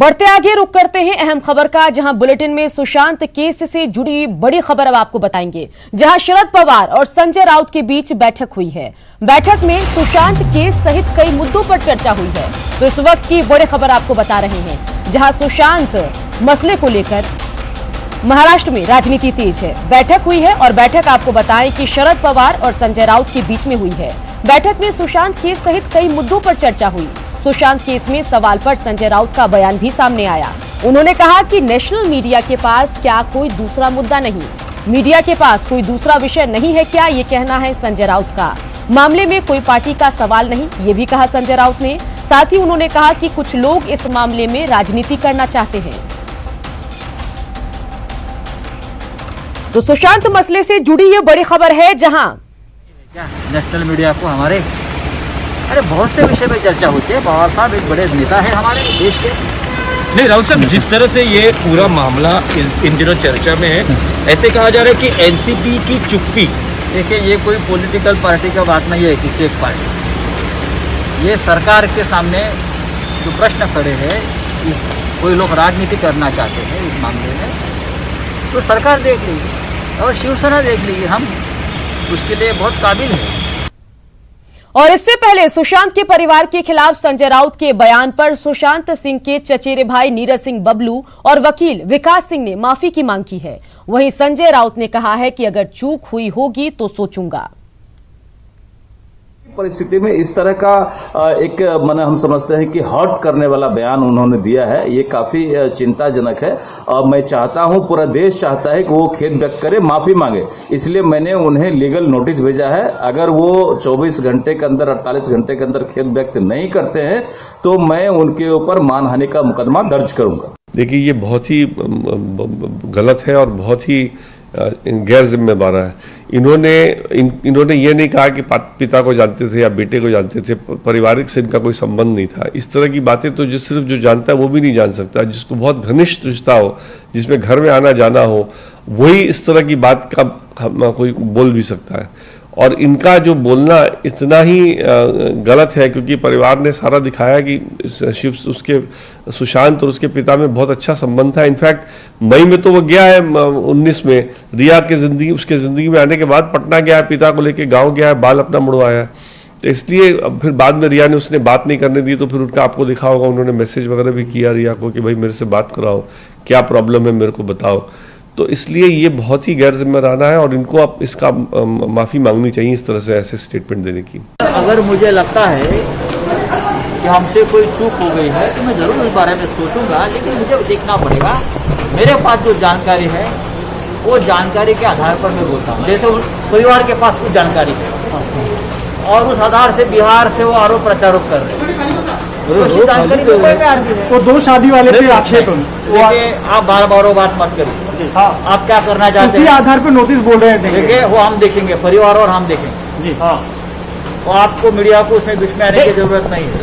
बढ़ते आगे रुक करते हैं अहम खबर का, जहां बुलेटिन में सुशांत केस से जुड़ी बड़ी खबर अब आपको बताएंगे। जहां शरद पवार और संजय राउत के बीच बैठक हुई है। बैठक में सुशांत केस सहित कई मुद्दों पर चर्चा हुई है। तो इस वक्त की बड़ी खबर आपको बता रहे हैं, जहां सुशांत मसले को लेकर महाराष्ट्र में राजनीति तेज है। बैठक हुई है और बैठक आपको बताएं कि शरद पवार और संजय राउत के बीच में हुई है। बैठक में सुशांत केस सहित कई मुद्दों पर चर्चा हुई। सुशांत केस में सवाल पर संजय राउत का बयान भी सामने आया। उन्होंने कहा कि नेशनल मीडिया के पास क्या कोई दूसरा मुद्दा नहीं, मीडिया के पास कोई दूसरा विषय नहीं है क्या, ये कहना है संजय राउत का। मामले में कोई पार्टी का सवाल नहीं, ये भी कहा संजय राउत ने। साथ ही उन्होंने कहा कि कुछ लोग इस मामले में राजनीति करना चाहते हैं। तो सुशांत मसले से जुड़ी ये बड़ी खबर है, जहां क्या नेशनल मीडिया को हमारे बहुत से विषय पर चर्चा होती है। पवार साहब एक बड़े नेता है हमारे देश के। नहीं राउत साहब, जिस तरह से ये पूरा मामला इन दिनों चर्चा में है, ऐसे कहा जा रहा है कि एनसीपी की चुप्पी। देखिए, ये कोई पॉलिटिकल पार्टी का बात नहीं है, किसी एक पार्टी। ये सरकार के सामने जो प्रश्न खड़े हैं, कोई लोग राजनीति करना चाहते हैं इस मामले में, तो सरकार देख लीजिए और शिवसेना देख लीजिए, हम उसके लिए बहुत काबिल है। और इससे पहले सुशांत के परिवार के खिलाफ संजय राउत के बयान पर सुशांत सिंह के चचेरे भाई नीरज सिंह बबलू और वकील विकास सिंह ने माफी की मांग की है। वहीं संजय राउत ने कहा है कि अगर चूक हुई होगी तो सोचूंगा। परिस्थिति में इस तरह का एक हम समझते हैं कि हर्ट करने वाला बयान उन्होंने दिया है, ये काफी चिंताजनक है। मैं चाहता हूं, पूरा देश चाहता है कि वो खेद व्यक्त करे, माफी मांगे। इसलिए मैंने उन्हें लीगल नोटिस भेजा है। अगर वो 24 घंटे के अंदर, 48 घंटे के अंदर खेद व्यक्त नहीं करते हैं तो मैं उनके ऊपर मानहानि का मुकदमा दर्ज करूंगा। देखिए, ये बहुत ही गलत है और बहुत ही गैर जिम्मेदार है। इन्होंने ये नहीं कहा कि पिता को जानते थे या बेटे को जानते थे, पारिवारिक से इनका कोई संबंध नहीं था। इस तरह की बातें तो सिर्फ जो जानता है वो भी नहीं जान सकता। जिसको बहुत घनिष्ठ रिश्ता हो, जिसमें घर में आना जाना हो, वही इस तरह की बात का कोई बोल भी सकता है। और इनका जो बोलना इतना ही गलत है, क्योंकि परिवार ने सारा दिखाया कि उसके सुशांत और उसके पिता में बहुत अच्छा संबंध था। इनफैक्ट मई में तो वो गया है 19 में रिया के उसके ज़िंदगी में आने के बाद पटना गया है, पिता को लेके गांव गया है, बाल अपना मुड़वाया है। तो इसलिए फिर बाद में रिया ने उसने बात नहीं करने दी, तो फिर उनका आपको दिखा होगा उन्होंने मैसेज वगैरह भी किया रिया को कि भाई मेरे से बात कराओ, क्या प्रॉब्लम है मेरे को बताओ। तो इसलिए ये बहुत ही गैर जिम्मेदाराना है और इनको अब इसका माफ़ी मांगनी चाहिए इस तरह से ऐसे स्टेटमेंट देने की। अगर मुझे लगता है कि हमसे कोई चूक हो गई है तो मैं जरूर इस बारे में सोचूंगा, लेकिन मुझे देखना पड़ेगा। मेरे पास जो जानकारी है वो जानकारी के आधार पर मैं बोलता हूँ। जैसे परिवार के पास कुछ जानकारी है और उस आधार से बिहार से वो आरोप प्रत्यारोप कर रहे हैं, जानकारी तो दो शादी वाले पे आक्षेप। आप बार बात मत करिए। हाँ, आप क्या करना चाहते हैं, उसी आधार पर नोटिस बोल रहे हैं। देखिए, वो हम देखेंगे, परिवार और हम देखेंगे जी। हाँ, तो आपको मीडिया को उसमें बीच में आने की जरूरत नहीं है।